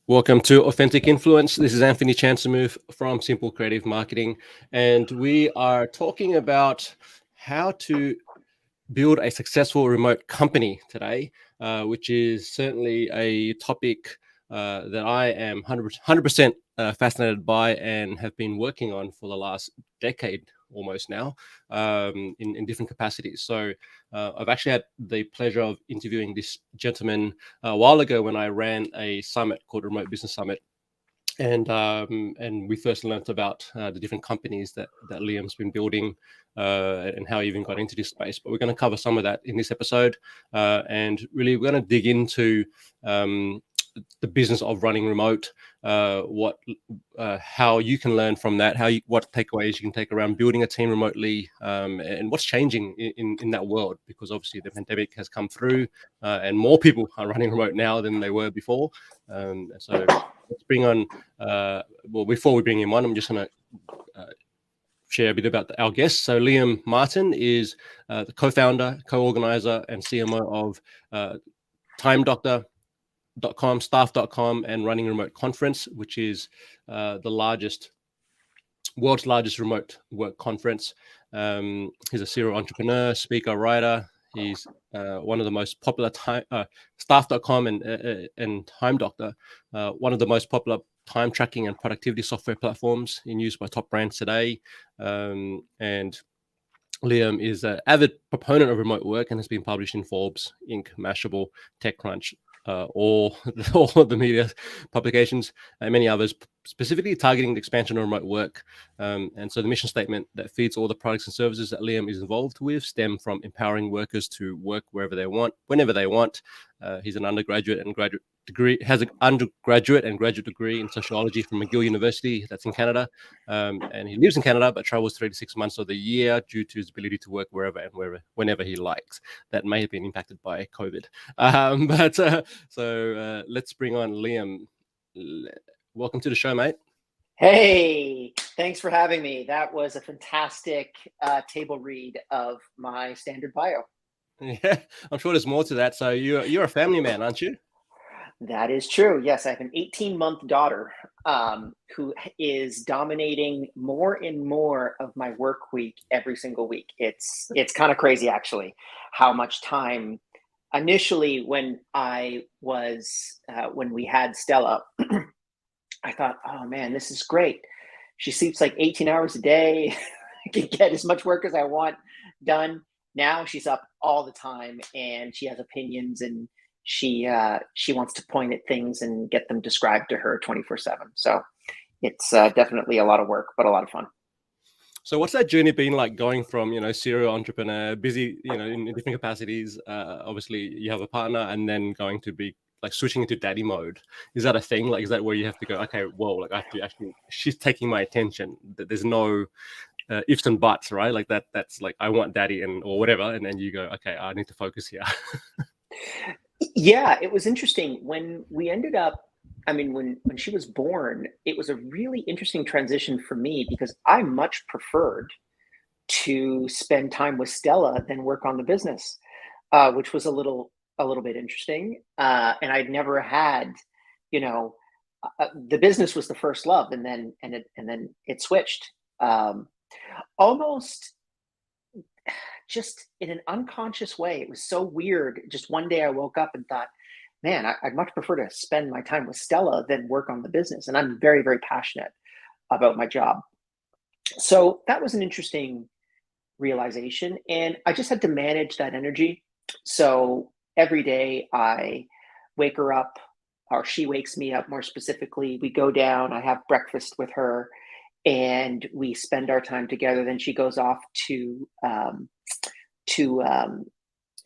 Welcome to Authentic Influence. This is Anthony Chansamouth from Simple Creative Marketing, and we are talking about how to build a successful remote company today, which is certainly a topic that I am 100% fascinated by and have been working on for the last decade almost now, in different capacities. So I've actually had the pleasure of interviewing this gentleman a while ago when I ran a summit called Remote Business Summit. And we first learned about the different companies that Liam's been building and how he even got into this space. But we're going to cover some of that in this episode, and really we're going to dig into the business of running remote, how you can learn from that, what takeaways you can take around building a team remotely, and what's changing in that world, because obviously the pandemic has come through, and more people are running remote now than they were before. So let's bring on, before we bring him on, I'm just going to share a bit about our guest. So Liam Martin is the co-founder, co-organizer, and CMO of TimeDoctor.com, Staff.com, and Running Remote Conference, which is the world's largest remote work conference. He's a serial entrepreneur, speaker, writer. He's one of the most popular Staff.com and Time Doctor, one of the most popular time tracking and productivity software platforms in use by top brands today. And Liam is an avid proponent of remote work and has been published in Forbes, Inc., Mashable, TechCrunch, all the media publications, and many others, specifically targeting the expansion of remote work. And so the mission statement that feeds all the products and services that Liam is involved with stem from empowering workers to work wherever they want, whenever they want. He's an undergraduate and graduate degree, has an undergraduate and graduate degree in sociology from McGill University, that's in Canada. And he lives in Canada, but travels 3 to 6 months of the year due to his ability to work wherever and whenever he likes. That may have been impacted by COVID. So let's bring on Liam. Welcome to the show, mate. Hey, thanks for having me. That was a fantastic table read of my standard bio. Yeah, I'm sure there's more to that. So you're a family man, aren't you? That is true. Yes, I have an 18-month daughter who is dominating more and more of my work week every single week. It's kind of crazy, actually, how much time. Initially, when we had Stella, I thought, oh man, this is great. She sleeps like 18 hours a day. I can get as much work as I want done. Now she's up all the time and she has opinions, and she wants to point at things and get them described to her 24/7. So it's definitely a lot of work, but a lot of fun. So what's that journey been like, going from, serial entrepreneur, busy, in different capacities? Obviously you have a partner, and then going to be like switching into daddy mode. Is that a thing? Like, is that where you have to go, okay, well, like I have to actually, she's taking my attention. There's no ifs and buts, right? Like that's like, I want daddy or whatever. And then you go, okay, I need to focus here. Yeah, it was interesting when we ended up, when she was born, it was a really interesting transition for me because I much preferred to spend time with Stella than work on the business, which was a little bit interesting. And I'd never had, the business was the first love, and then it switched, almost just in an unconscious way. It was so weird. Just one day I woke up and thought, man, I'd much prefer to spend my time with Stella than work on the business. And I'm very, very passionate about my job. So that was an interesting realization. And I just had to manage that energy. So every day I wake her up, or she wakes me up more specifically. We go down, I have breakfast with her, and we spend our time together. Then she goes off to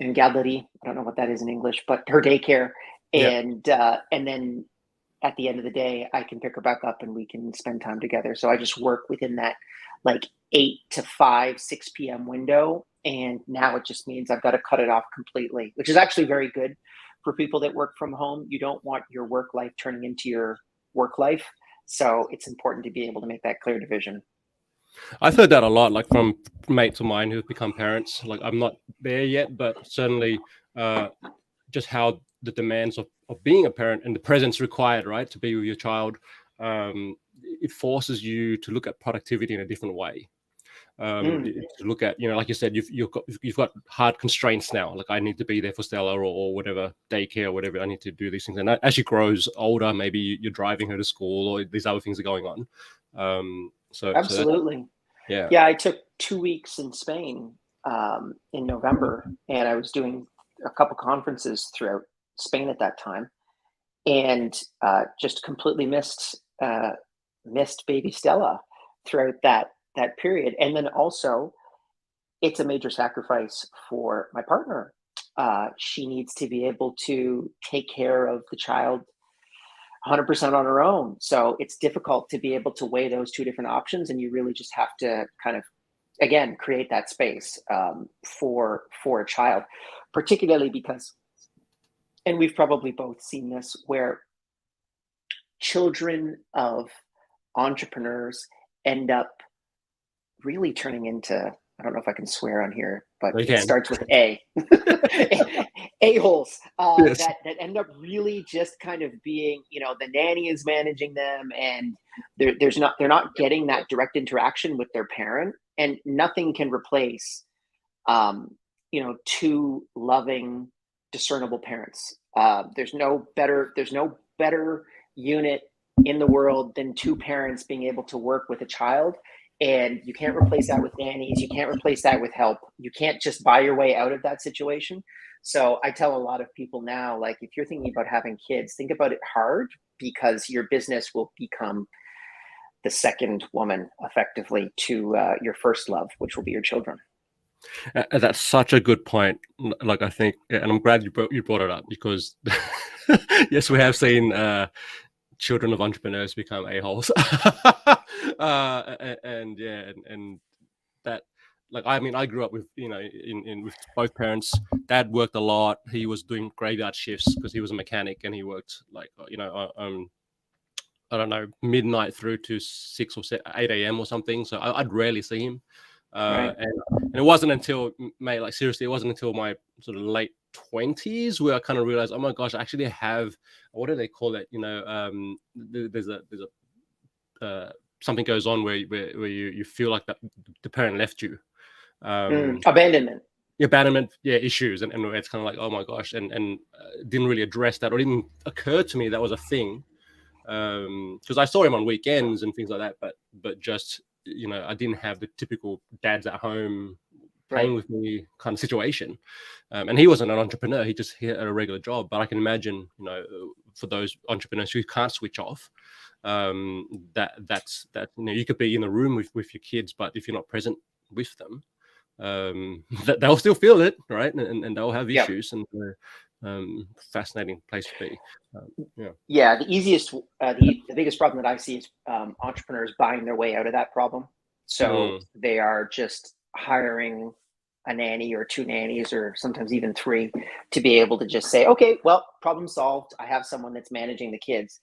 in Gallery. I don't know what that is in English, but her daycare. And then at the end of the day, I can pick her back up and we can spend time together. So I just work within that like 8 to 5, 6 p.m. window. And now it just means I've got to cut it off completely, which is actually very good for people that work from home. You don't want your work life turning into your work life. So it's important to be able to make that clear division. I've heard that a lot, like from mates of mine who've become parents. Like, I'm not there yet, but certainly just how the demands of being a parent and the presence required, right, to be with your child, it forces you to look at productivity in a different way. To look at, like you said, you've got hard constraints now. Like, I need to be there for Stella or whatever, daycare or whatever. I need to do these things. And as she grows older, maybe you're driving her to school or these other things are going on. Absolutely. Yeah, I took 2 weeks in Spain in November, and I was doing a couple conferences throughout Spain at that time, and just completely missed baby Stella throughout that period. And then also, it's a major sacrifice for my partner. She needs to be able to take care of the child 100% on her own. So it's difficult to be able to weigh those two different options. And you really just have to kind of, again, create that space for a child, particularly because, and we've probably both seen this, where children of entrepreneurs end up really turning into, I don't know if I can swear on here, but it starts with A. A-holes Yes. that end up really just kind of being, the nanny is managing them, and they're not getting that direct interaction with their parent, and nothing can replace, two loving, discernible parents. There's no better unit in the world than two parents being able to work with a child. And you can't replace that with nannies. You can't replace that with help. You can't just buy your way out of that situation. So I tell a lot of people now, like, if you're thinking about having kids, think about it hard, because your business will become the second woman, effectively, to your first love, which will be your children. That's such a good point. Like, I think, and I'm glad you brought it up, because yes, we have seen children of entrepreneurs become a-holes. And that, like, I mean, I grew up with, with both parents. Dad worked a lot. He was doing graveyard shifts because he was a mechanic, and he worked, like, I don't know, midnight through to 6 or 8 a.m. or something. So I'd rarely see him. Right. And it wasn't until, mate, like, seriously, it wasn't until my sort of late 20s where I kind of realized, oh my gosh, I actually have, what do they call it? There's a something goes on where you feel like that the parent left you. Abandonment. Issues, and it's kind of like, oh my gosh, and didn't really address that, or didn't occur to me that was a thing, because I saw him on weekends and things like that, but just, I didn't have the typical dad's at home playing with me kind of situation. And he wasn't an entrepreneur, he had a regular job. But I can imagine, for those entrepreneurs who can't switch off, that's you could be in the room with your kids, but if you're not present with them, they'll still feel it, right? And they'll have issues. And fascinating place to be. The biggest problem that I see is entrepreneurs buying their way out of that problem. So they are just hiring a nanny or two nannies, or sometimes even three, to be able to just say, okay, well, problem solved. I have someone that's managing the kids.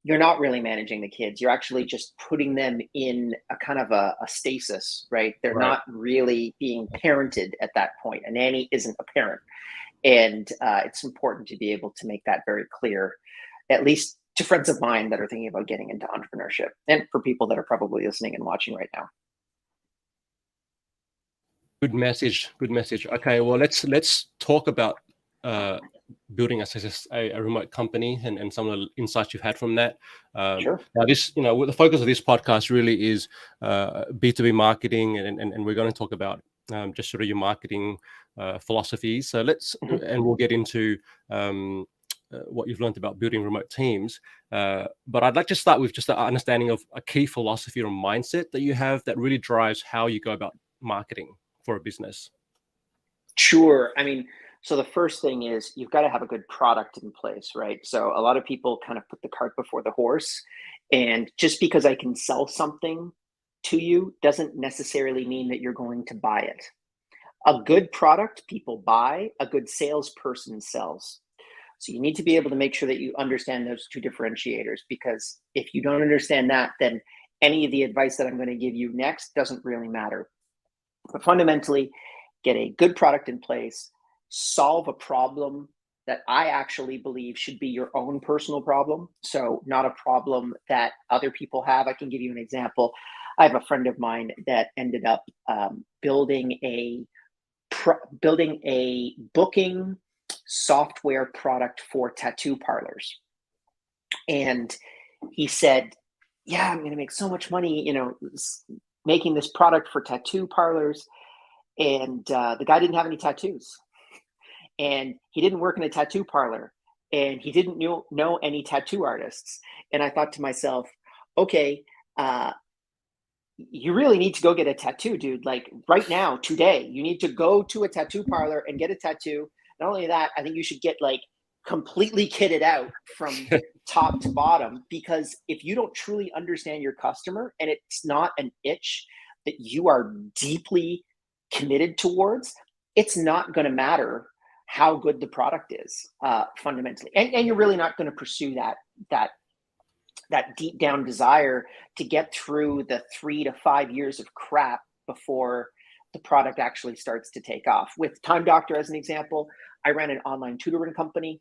You're not really managing the kids. You're actually just putting them in a kind of a stasis, right? They're not really being parented at that point. A nanny isn't a parent. And it's important to be able to make that very clear, at least to friends of mine that are thinking about getting into entrepreneurship, and for people that are probably listening and watching right now. Good message. Okay, well, let's talk about building a remote company and some of the insights you've had from that. Sure. Now, this, the focus of this podcast really is B2B marketing, and we're going to talk about just sort of your marketing philosophies. So and we'll get into what you've learned about building remote teams. But I'd like to start with just an understanding of a key philosophy or mindset that you have that really drives how you go about marketing for a business. Sure. I mean, so the first thing is you've got to have a good product in place, right? So a lot of people kind of put the cart before the horse, and just because I can sell something to you doesn't necessarily mean that you're going to buy it. A good product people buy, a good salesperson sells. So you need to be able to make sure that you understand those two differentiators, because if you don't understand that, then any of the advice that I'm going to give you next doesn't really matter. But fundamentally, get a good product in place, solve a problem that I actually believe should be your own personal problem. So not a problem that other people have. I can give you an example. I have a friend of mine that ended up building a booking software product for tattoo parlors. And he said, yeah, I'm going to make so much money, making this product for tattoo parlors. And the guy didn't have any tattoos, and he didn't work in a tattoo parlor, and he didn't know any tattoo artists. And I thought to myself, okay, you really need to go get a tattoo, dude. Like right now, today, you need to go to a tattoo parlor and get a tattoo. Not only that, I think you should get like completely kitted out from top to bottom, because if you don't truly understand your customer and it's not an itch that you are deeply committed towards, it's not going to matter how good the product is, fundamentally. And you're really not going to pursue that deep down desire to get through the 3 to 5 years of crap before the product actually starts to take off. With Time Doctor as an example, I ran an online tutoring company,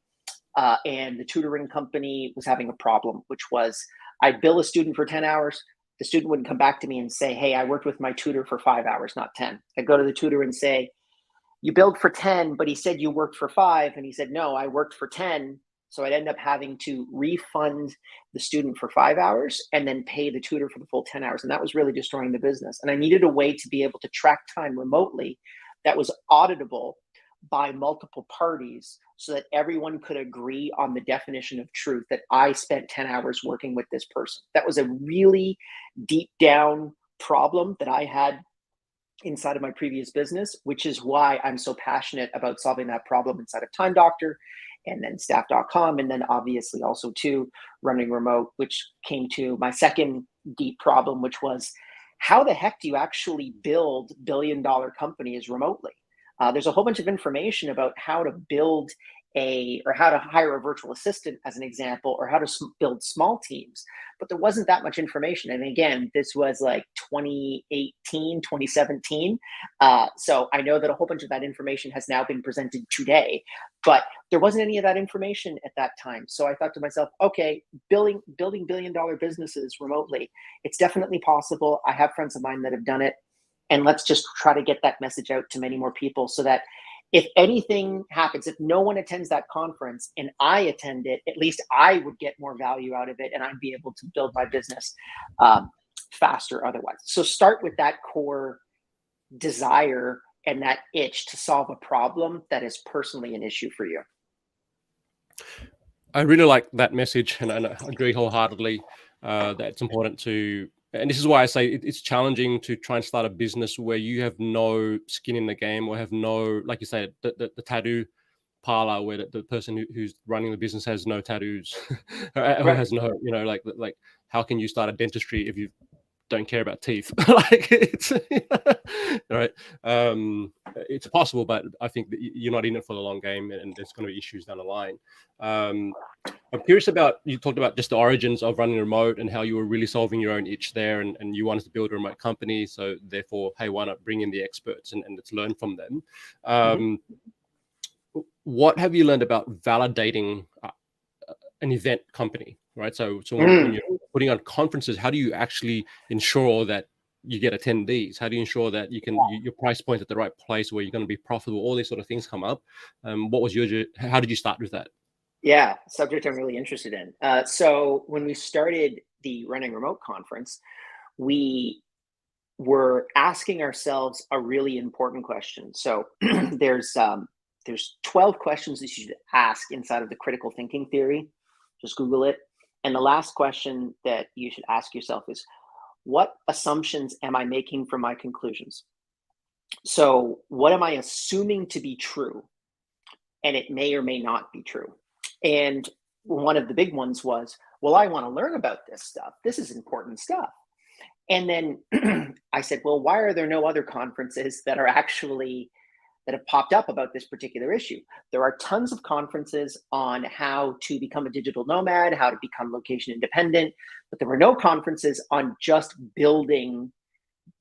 and the tutoring company was having a problem, which was I'd bill a student for 10 hours. The student wouldn't come back to me and say, hey, I worked with my tutor for 5 hours, not 10. I'd go to the tutor and say, you billed for 10, but he said you worked for 5. And he said, no, I worked for 10. So I'd end up having to refund the student for 5 hours and then pay the tutor for the full 10 hours. And that was really destroying the business. And I needed a way to be able to track time remotely that was auditable by multiple parties so that everyone could agree on the definition of truth that I spent 10 hours working with this person. That was a really deep down problem that I had inside of my previous business, which is why I'm so passionate about solving that problem inside of Time Doctor and then staff.com. And then obviously also too, running remote, which came to my second deep problem, which was how the heck do you actually build billion-dollar companies remotely? There's a whole bunch of information about how to build or how to hire a virtual assistant as an example, or how to build small teams, but there wasn't that much information. And again, this was like 2018, 2017. So I know that a whole bunch of that information has now been presented today, but there wasn't any of that information at that time. So I thought to myself, okay, building billion-dollar businesses remotely, it's definitely possible. I have friends of mine that have done it. And let's just try to get that message out to many more people so that if anything happens, if no one attends that conference and I attend it, at least I would get more value out of it and I'd be able to build my business faster otherwise. So start with that core desire and that itch to solve a problem that is personally an issue for you. I really like that message, and I agree wholeheartedly that it's important to. And this is why I say it's challenging to try and start a business where you have no skin in the game, or have no, like you said, the tattoo parlor where the person who's running the business has no tattoos, or has no, like how can you start a dentistry if you don't care about teeth? Like it's right. It's possible, but I think that you're not in it for the long game, and there's going to be issues down the line. I'm curious about, you talked about just the origins of running remote and how you were really solving your own itch there, and you wanted to build a remote company. So therefore, hey, why not bring in the experts and let's learn from them. What have you learned about validating an event company, right? So when you're putting on conferences, how do you actually ensure that you get attendees? How do you ensure that your price point at the right place where you're going to be profitable? All these sort of things come up. How did you start with that? Yeah, subject I'm really interested in. So when we started the Running Remote conference, we were asking ourselves a really important question. So there's 12 questions that you should ask inside of the critical thinking theory. Just Google it. And the last question that you should ask yourself is, what assumptions am I making from my conclusions? So what am I assuming to be true? And it may or may not be true. And one of the big ones was, well, I want to learn about this stuff. This is important stuff. And then I said, well, why are there no other conferences that have popped up about this particular issue? There are tons of conferences on how to become a digital nomad, how to become location independent, but there were no conferences on just building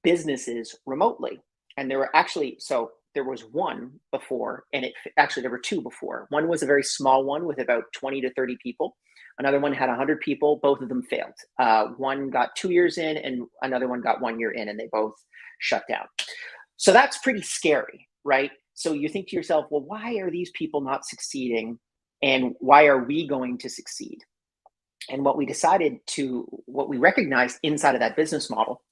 businesses remotely. And there were actually, so there was one before, and actually there were two before. One was a very small one with about 20 to 30 people. Another one had 100 people. Both of them failed. One got 2 years in, and another one got 1 year in, and they both shut down. So that's pretty scary, right? So you think to yourself, well, why are these people not succeeding, and why are we going to succeed? And what we recognized inside of that business model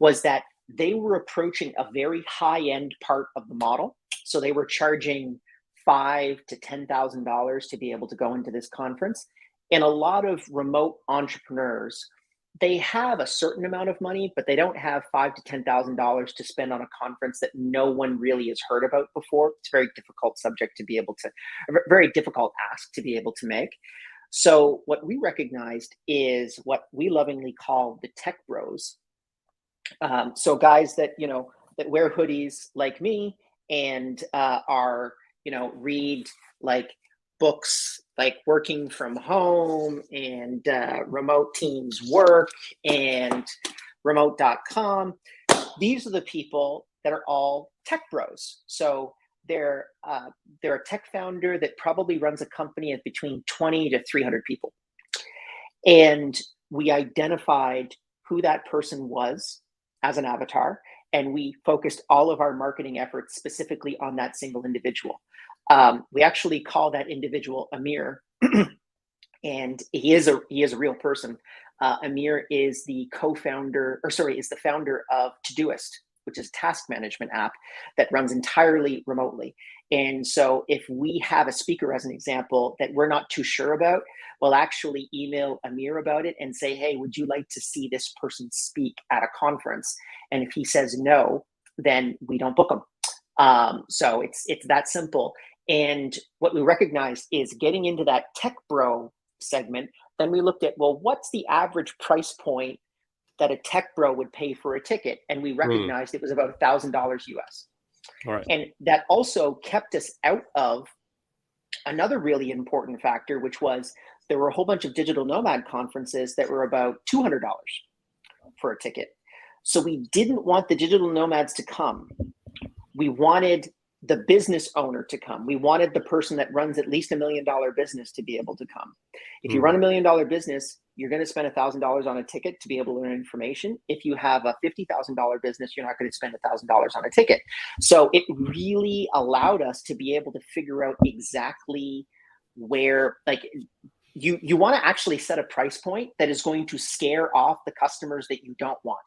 was that they were approaching a very high-end part of the model. So they were charging $5,000 to $10,000 to be able to go into this conference. And a lot of remote entrepreneurs, they have a certain amount of money, but they don't have $5,000 to $10,000 to spend on a conference that no one really has heard about before. It's a very difficult subject to be able to, a very difficult ask to be able to make. So what we recognized is what we lovingly call the tech bros. So guys that, that wear hoodies like me and read like books like Working from Home and Remote Teams Work and remote.com. These are the people that are all tech bros. So they're a tech founder that probably runs a company of between 20 to 300 people. And we identified who that person was as an avatar, and we focused all of our marketing efforts specifically on that single individual. We actually call that individual Amir, and he is a real person. Amir is the founder of Todoist, which is a task management app that runs entirely remotely. And so if we have a speaker, as an example, that we're not too sure about, we'll actually email Amir about it and say, hey, would you like to see this person speak at a conference? And if he says no, then we don't book him. So it's that simple. And what we recognized is getting into that tech bro segment, then we looked at, well, what's the average price point that a tech bro would pay for a ticket? And we recognized it was about $1,000 US. All right. And that also kept us out of another really important factor, which was there were a whole bunch of digital nomad conferences that were about $200 for a ticket. So we didn't want the digital nomads to come. We wanted the business owner to come. We wanted the person that runs at least $1 million business to be able to come. If you run $1 million business, you're going to spend $1,000 on a ticket to be able to learn information. If you have a $50,000 business, you're not going to spend $1,000 on a ticket. So it really allowed us to be able to figure out exactly where, like, you want to actually set a price point that is going to scare off the customers that you don't want.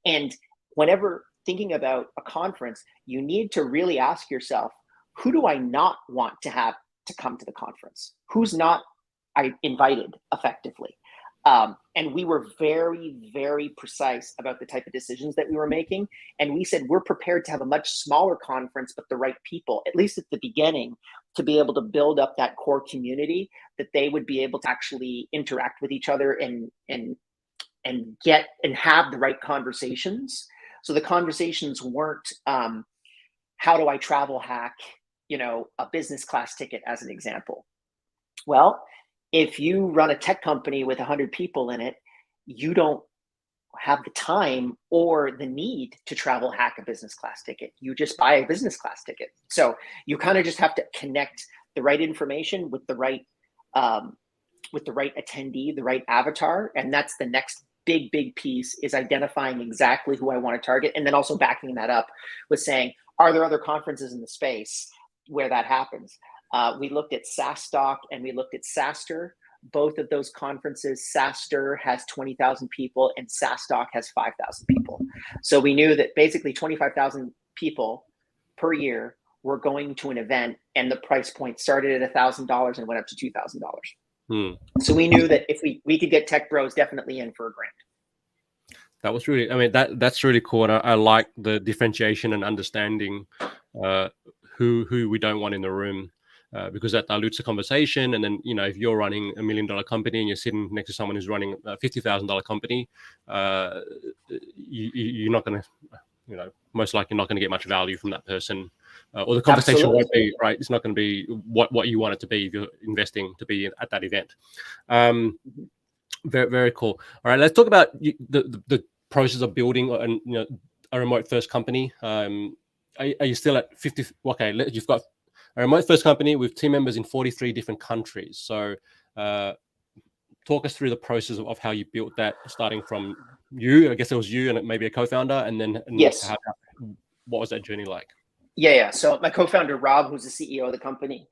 And whenever thinking about a conference, you need to really ask yourself, who do I not want to have to come to the conference? Who's not invited effectively? And we were very, very precise about the type of decisions that we were making. And we said, we're prepared to have a much smaller conference, but the right people, at least at the beginning, to be able to build up that core community that they would be able to actually interact with each other and get and have the right conversations. So the conversations weren't, how do I travel hack, a business class ticket as an example. Well, if you run a tech company with 100 people in it, you don't have the time or the need to travel hack a business class ticket. You just buy a business class ticket. So you kind of just have to connect the right information with the right attendee, the right avatar. And that's the next big piece, is identifying exactly who I want to target. And then also backing that up with saying, are there other conferences in the space where that happens? We looked at SaaStock and we looked at SaaStr. Both of those conferences, SaaStr has 20,000 people and SaaStock has 5,000 people. So we knew that basically 25,000 people per year were going to an event, and the price point started at $1,000 and went up to $2,000. So we knew that if we could get tech bros definitely in for a grand. That was really, that's really cool. And I like the differentiation and understanding who we don't want in the room. Because that dilutes the conversation. And then, if you're running $1 million company and you're sitting next to someone who's running a $50,000 company, you're not going to, most likely not going to get much value from that person, or the conversation won't be right. It's not going to be what you want it to be if you're investing to be at that event. Very, very cool. All right, let's talk about the process of building a remote first company. are you still at 50? Okay, you've got a remote first company with team members in 43 different countries. So talk us through the process of how you built that, starting from you. I guess it was you and maybe a co-founder, and then Yes. what was that journey like? Yeah. So my co-founder, Rob, who's the CEO of the company,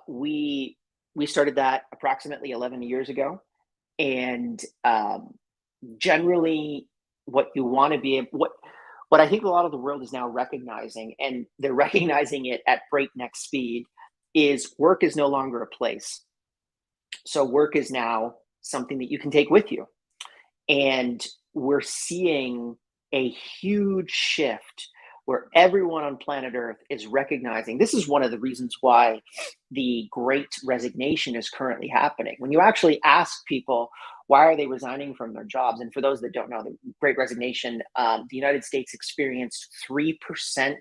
we started that approximately 11 years ago. And generally what you want to be, what I think a lot of the world is now recognizing, and they're recognizing it at breakneck speed, is work is no longer a place. So work is now something that you can take with you. And we're seeing a huge shift where everyone on planet Earth is recognizing this is one of the reasons why the great resignation is currently happening. When you actually ask people, why are they resigning from their jobs? And for those that don't know, the great resignation, the United States experienced 3%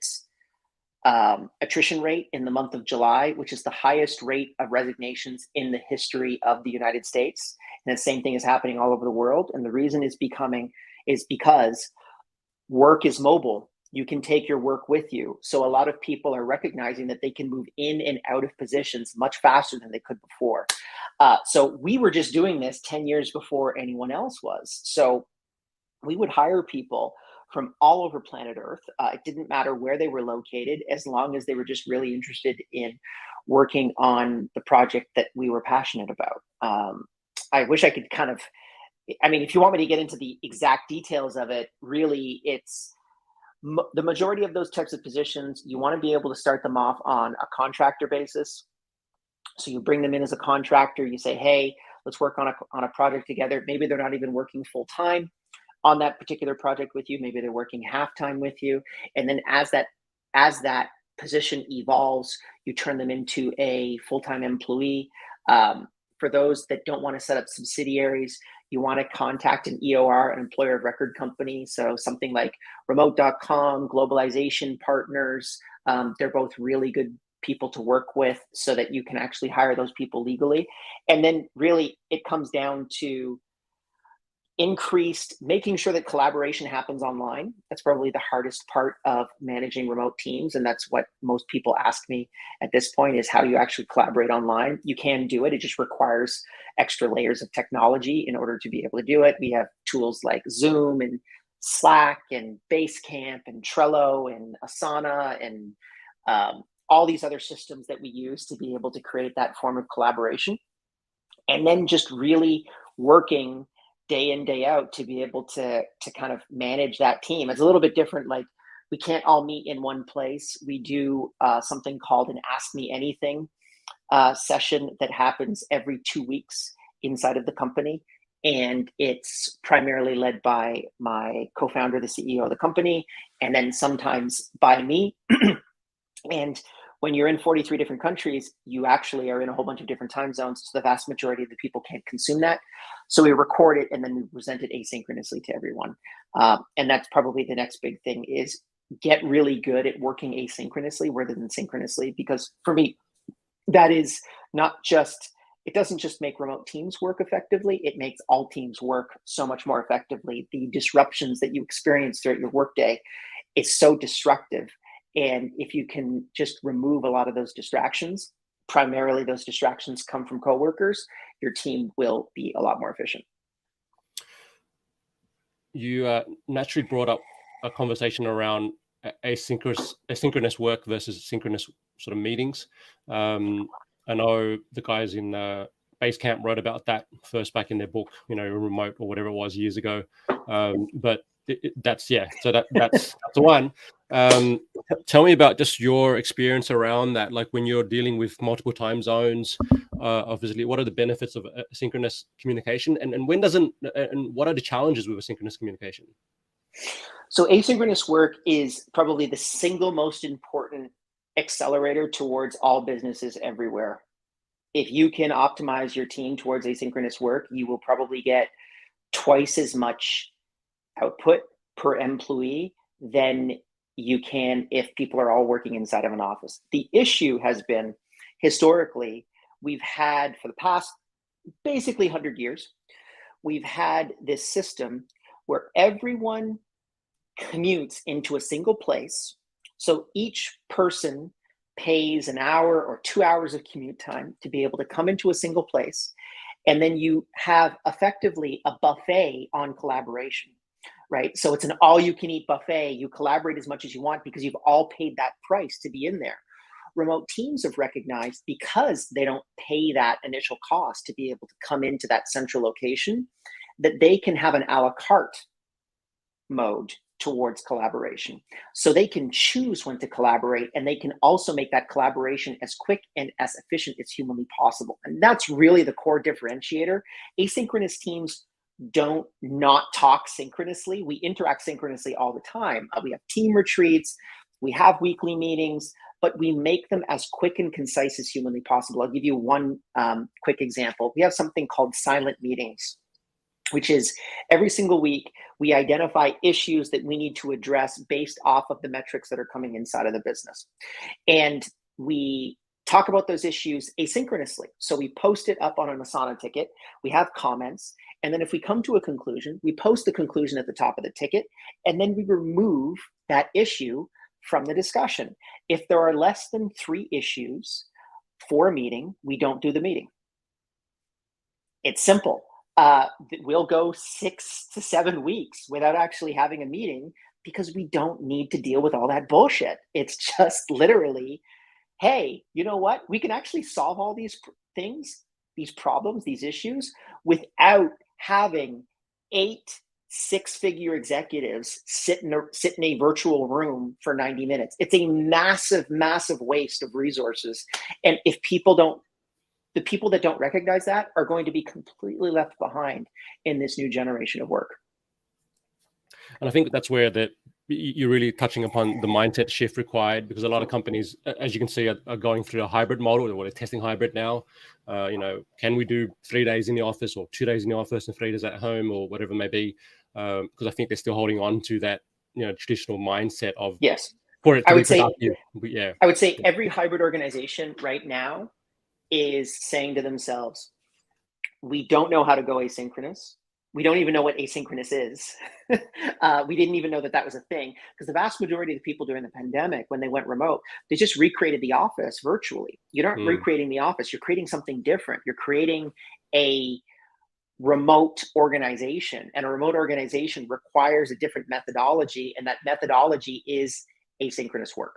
attrition rate in the month of July, which is the highest rate of resignations in the history of the United States. And the same thing is happening all over the world. And the reason is because work is mobile. You can take your work with you. So a lot of people are recognizing that they can move in and out of positions much faster than they could before. So we were just doing this 10 years before anyone else was. So we would hire people from all over planet Earth. It didn't matter where they were located, as long as they were just really interested in working on the project that we were passionate about. I wish I could if you want me to get into the exact details of it, really it's the majority of those types of positions, you want to be able to start them off on a contractor basis. So you bring them in as a contractor, you say, hey, let's work on a project together. Maybe they're not even working full time on that particular project with you. Maybe they're working half-time with you. And then as that position evolves, you turn them into a full-time employee. For those that don't want to set up subsidiaries, you want to contact an EOR, an employer of record company. So something like remote.com, Globalization Partners. They're both really good people to work with so that you can actually hire those people legally. And then really it comes down to making sure that collaboration happens online. That's probably the hardest part of managing remote teams. And that's what most people ask me at this point, is how do you actually collaborate online? You can do it. It just requires extra layers of technology in order to be able to do it. We have tools like Zoom and Slack and Basecamp and Trello and Asana and all these other systems that we use to be able to create that form of collaboration. And then just really working day in, day out to be able to kind of manage that team. It's a little bit different. Like, we can't all meet in one place. We do something called an Ask Me Anything session that happens every 2 weeks inside of the company. And it's primarily led by my co-founder, the CEO of the company, and then sometimes by me. And when you're in 43 different countries, you actually are in a whole bunch of different time zones. So the vast majority of the people can't consume that. So we record it and then we present it asynchronously to everyone. And that's probably the next big thing, is get really good at working asynchronously rather than synchronously. Because for me, that is it doesn't just make remote teams work effectively, it makes all teams work so much more effectively. The disruptions that you experience throughout your workday is so destructive. And if you can just remove a lot of those distractions, primarily those distractions come from coworkers, your team will be a lot more efficient. You naturally brought up a conversation around asynchronous work versus synchronous sort of meetings. I know the guys in Basecamp wrote about that first back in their book, Remote or whatever it was years ago. But that's so that's the one. Tell me about just your experience around that, like when you're dealing with multiple time zones. Obviously, what are the benefits of synchronous communication, and what are the challenges with asynchronous communication? So asynchronous work is probably the single most important accelerator towards all businesses everywhere. If you can optimize your team towards asynchronous work, you will probably get twice as much output per employee than you can if people are all working inside of an office. The issue has been, historically, we've had, for the past basically 100 years, we've had this system where everyone commutes into a single place, So each person pays an hour or 2 hours of commute time to be able to come into a single place. And then you have effectively a buffet on collaboration, right? So it's an all you can eat buffet. You collaborate as much as you want because you've all paid that price to be in there. Remote teams have recognized, because they don't pay that initial cost to be able to come into that central location, that they can have an a la carte mode towards collaboration. So they can choose when to collaborate, and they can also make that collaboration as quick and as efficient as humanly possible. And that's really the core differentiator. Asynchronous teams don't not talk synchronously. We interact synchronously all the time. We have team retreats, we have weekly meetings, but we make them as quick and concise as humanly possible. I'll give you one quick example. We have something called silent meetings, which is every single week we identify issues that we need to address based off of the metrics that are coming inside of the business. And we talk about those issues asynchronously. So we post it up on an Asana ticket, we have comments, and then if we come to a conclusion, we post the conclusion at the top of the ticket, and then we remove that issue from the discussion. If there are less than 3 issues for a meeting, we don't do the meeting. It's simple. We'll go 6 to 7 weeks without actually having a meeting because we don't need to deal with all that bullshit. It's just literally, hey, you know what? We can actually solve all these things, these problems, these issues without having 8 6-figure executives sit in a virtual room for 90 minutes. It's a massive, massive waste of resources. And if the people that don't recognize that are going to be completely left behind in this new generation of work. And I think that's where you're really touching upon the mindset shift required, because a lot of companies, as you can see, are going through a hybrid model, or they're testing hybrid now. Can we do 3 days in the office, or 2 days in the office and 3 days at home, or whatever it may be? Because I think they're still holding on to that, traditional mindset of, yes, for it to be productive. Yeah, I would say every hybrid organization right now is saying to themselves, we don't know how to go asynchronous. We don't even know what asynchronous is. We didn't even know that was a thing, because the vast majority of the people during the pandemic, when they went remote, they just recreated the office virtually. You're not recreating the office. You're creating something different. You're creating a remote organization, and a remote organization requires a different methodology, and that methodology is asynchronous work.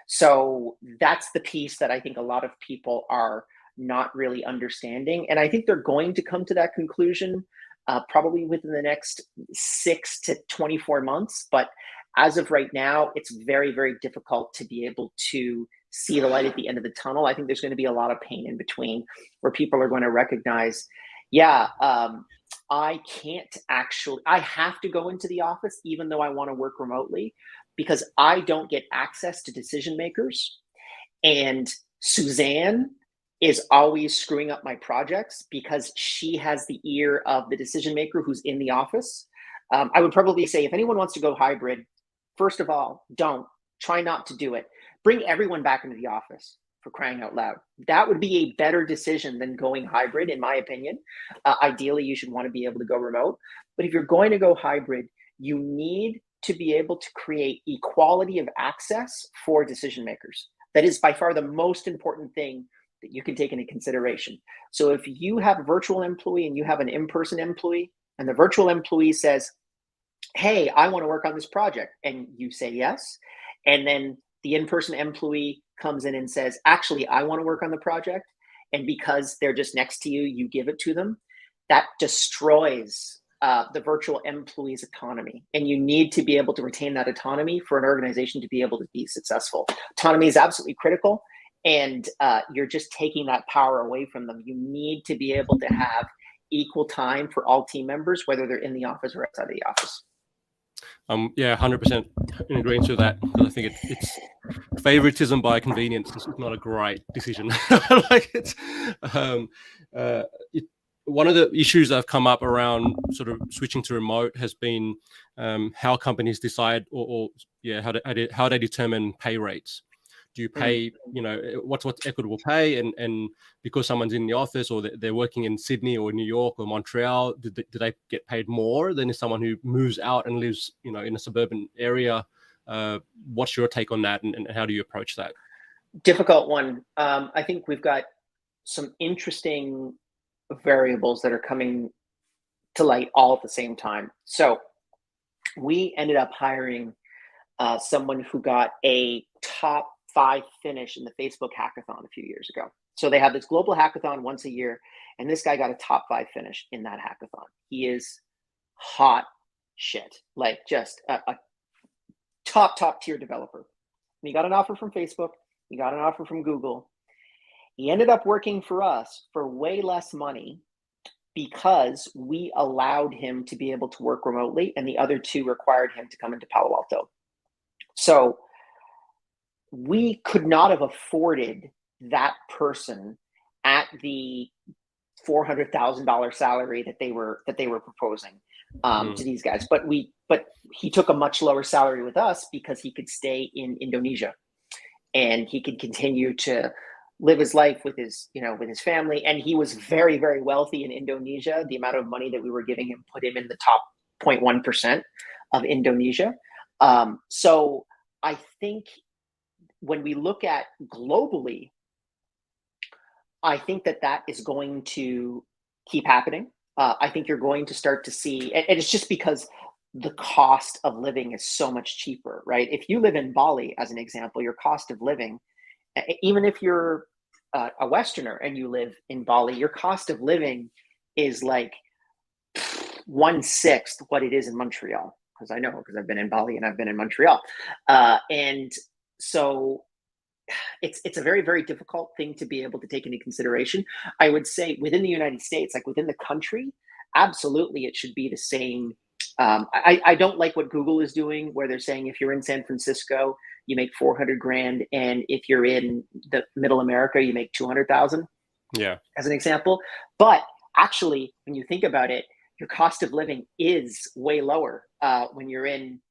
So that's the piece that I think a lot of people are not really understanding. And I think they're going to come to that conclusion probably within the next 6 to 24 months. But as of right now, it's very, very difficult to be able to see the light at the end of the tunnel. I think there's going to be a lot of pain in between, where people are going to recognize, I have to go into the office even though I want to work remotely, because I don't get access to decision makers. And Suzanne is always screwing up my projects because she has the ear of the decision maker who's in the office. I would probably say, if anyone wants to go hybrid, first of all, try not to do it. Bring everyone back into the office, for crying out loud. That would be a better decision than going hybrid, in my opinion. Ideally, you should want to be able to go remote. But if you're going to go hybrid, you need to be able to create equality of access for decision makers. That is by far the most important thing that you can take into consideration. So if you have a virtual employee and you have an in-person employee, and the virtual employee says, hey, I want to work on this project, and you say yes, and then the in-person employee comes in and says, actually, I want to work on the project, and because they're just next to you, you give it to them, that destroys the virtual employee's autonomy. And you need to be able to retain that autonomy for an organization to be able to be successful. Autonomy is absolutely critical, and you're just taking that power away from them. You need to be able to have equal time for all team members, whether they're in the office or outside of the office. 100% in agreement with that, because I think it's favoritism by convenience. It's not a great decision. One of the issues that have come up around sort of switching to remote has been how companies decide, how they determine pay rates. Do you pay, what's equitable pay? And because someone's in the office, or they're working in Sydney or New York or Montreal, do they get paid more than someone who moves out and lives, in a suburban area What's your take on that, and how do you approach that? Difficult one. I think we've got some interesting variables that are coming to light all at the same time. So we ended up hiring someone who got a top 5 finish in the Facebook hackathon a few years ago. So they have this global hackathon once a year, and this guy got a top 5 finish in that hackathon. He is hot shit, like just a top tier developer. And he got an offer from Facebook. He got an offer from Google. He ended up working for us for way less money because we allowed him to be able to work remotely, and the other 2 required him to come into Palo Alto. So we could not have afforded that person at the $400,000 salary that they were proposing to these guys. But he took a much lower salary with us because he could stay in Indonesia, and he could continue to live his life with his family. And he was very, very wealthy in Indonesia. The amount of money that we were giving him put him in the top 0.1% of Indonesia. So I think when we look at globally, I think that is going to keep happening. I think you're going to start to see, and it's just because the cost of living is so much cheaper, right? If you live in Bali, as an example, your cost of living, even if you're a Westerner and you live in Bali, your cost of living is like 1/6 what it is in Montreal. Because I know, because I've been in Bali and I've been in Montreal. And so it's a very, very difficult thing to be able to take into consideration. I would say within the United States, like within the country, absolutely it should be the same. I don't like what Google is doing, where they're saying if you're in San Francisco, you make 400 grand, and if you're in the middle America, you make 200,000. Yeah, as an example. But actually, when you think about it, your cost of living is way lower when you're in,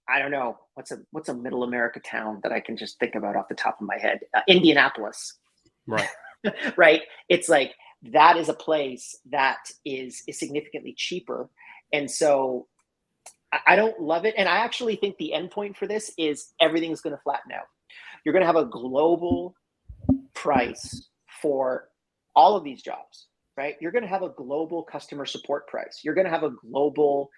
I don't know, what's a middle America town that I can just think about off the top of my head? Indianapolis. right. Right. It's like that is a place that is significantly cheaper. And so I don't love it. And I actually think the endpoint for this is everything's going to flatten out. You're going to have a global price for all of these jobs, right? You're going to have a global customer support price. You're going to have a global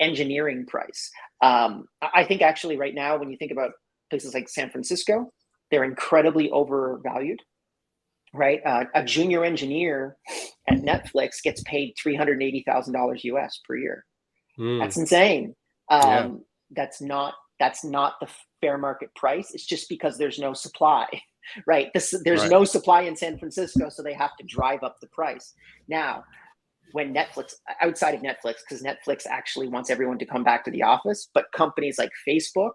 engineering price. I think actually right now, when you think about places like San Francisco, they're incredibly overvalued, right? A junior engineer at Netflix gets paid $380,000 US per year. That's insane. Yeah. That's not the fair market price. It's just because there's no supply, right? There's no supply in San Francisco, so they have to drive up the price. Now, when Netflix, outside of Netflix, because Netflix actually wants everyone to come back to the office, but companies like Facebook,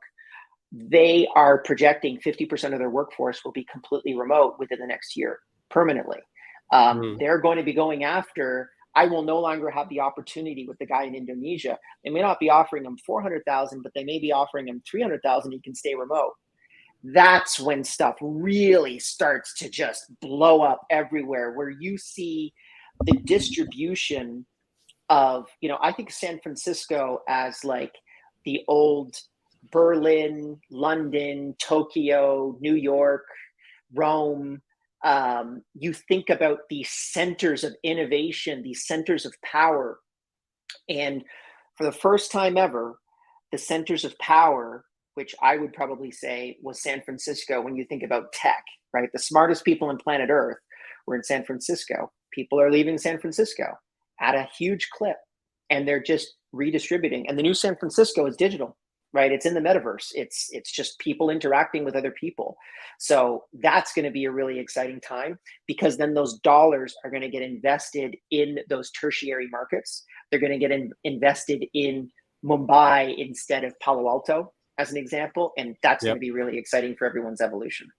they are projecting 50% of their workforce will be completely remote within the next year, permanently. They're going to be going after, I will no longer have the opportunity with the guy in Indonesia. They may not be offering him 400,000, but they may be offering him 300,000. He can stay remote. That's when stuff really starts to just blow up everywhere, where you see the distribution of, I think San Francisco as like the old Berlin, London, Tokyo, New York, Rome. You think about these centers of innovation, these centers of power. And for the first time ever, the centers of power, which I would probably say was San Francisco, when you think about tech, right? The smartest people on planet Earth were in San Francisco. People are leaving San Francisco at a huge clip, and they're just redistributing. And the new San Francisco is digital, right? It's in the metaverse. It's just people interacting with other people. So that's going to be a really exciting time, because then those dollars are going to get invested in those tertiary markets. They're going to get invested in Mumbai instead of Palo Alto, as an example. And that's going to be really exciting for everyone's evolution.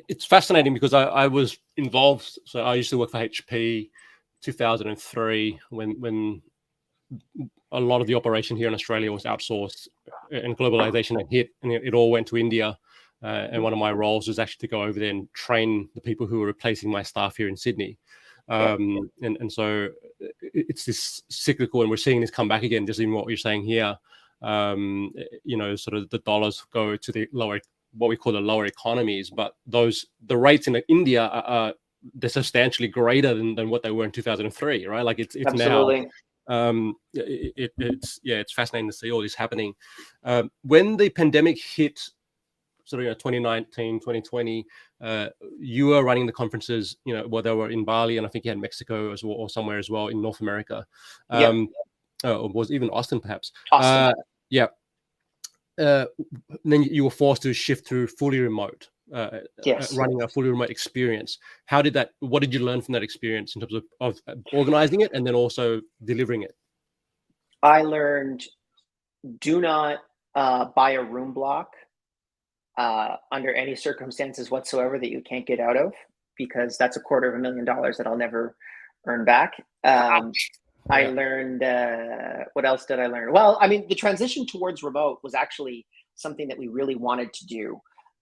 It's fascinating because I was involved. So I used to work for HP 2003 when a lot of the operation here in Australia was outsourced and globalization had hit, and it all went to India. And one of my roles was actually to go over there and train the people who were replacing my staff here in Sydney. And so it's this cyclical, and we're seeing this come back again, just in what you're saying here. sort of the dollars go to the lower, what we call the lower economies, but the rates in India are they're substantially greater than what they were in 2003, right? Like it's Absolutely. now it's fascinating to see all this happening. When the pandemic hit, sort of 2019, 2020, you were running the conferences, they were in Bali, and I think you had Mexico as well, or somewhere as well in North America. Or was even Austin, perhaps. Austin. Yeah. Then you were forced to shift to fully remote, Yes. running a fully remote experience. What did you learn from that experience in terms of organizing it and then also delivering it? I learned, do not buy a room block under any circumstances whatsoever that you can't get out of, because that's $250,000 that I'll never earn back. I learned, what else did I learn? Well, I mean, the transition towards remote was actually something that we really wanted to do.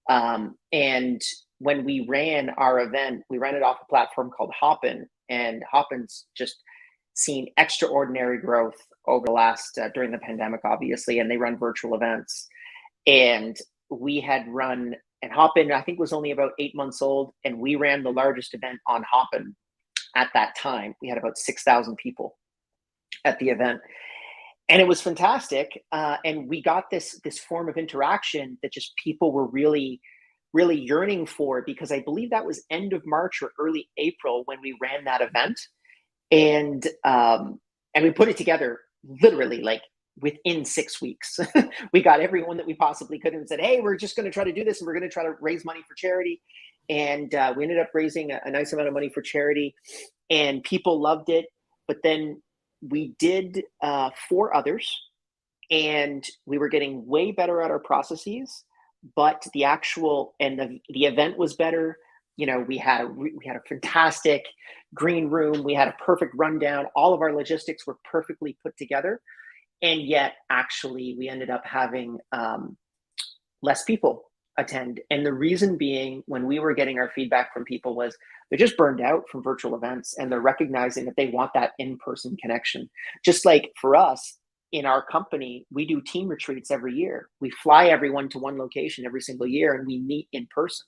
And when we ran our event, we ran it off a platform called Hopin, and Hopin's just seen extraordinary growth over the last, during the pandemic, obviously, and they run virtual events. And we had run, and Hopin, I think, was only about 8 months old, and we ran the largest event on Hopin at that time. We had about 6,000 people at the event, and it was fantastic. And we got this form of interaction that just people were really, really yearning for, because I believe that was end of March or early April when we ran that event, and we put it together literally like within 6 weeks. We got everyone that we possibly could and said, hey, we're just going to try to do this, and we're going to try to raise money for charity. And we ended up raising a nice amount of money for charity, and people loved it. But then we did 4 others, and we were getting way better at our processes, but the actual, and the event was better. We had a fantastic green room. We had a perfect rundown. All of our logistics were perfectly put together. And yet, actually, we ended up having less people attend. And the reason being, when we were getting our feedback from people, was they're just burned out from virtual events, and they're recognizing that they want that in-person connection. Just like for us in our company, we do team retreats every year. We fly everyone to one location every single year, and we meet in person.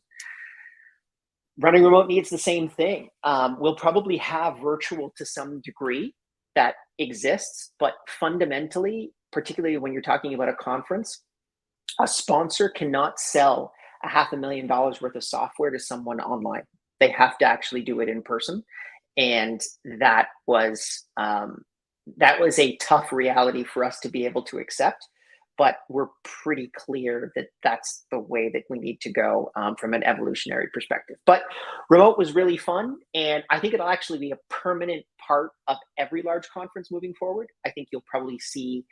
Running remote needs the same thing. We'll probably have virtual to some degree that exists, but fundamentally, particularly when you're talking about a conference, a sponsor cannot sell $500,000 worth of software to someone online. They have to actually do it in person. And that was a tough reality for us to be able to accept. But we're pretty clear that that's the way that we need to go from an evolutionary perspective. But remote was really fun, and I think it'll actually be a permanent part of every large conference moving forward. I think you'll probably see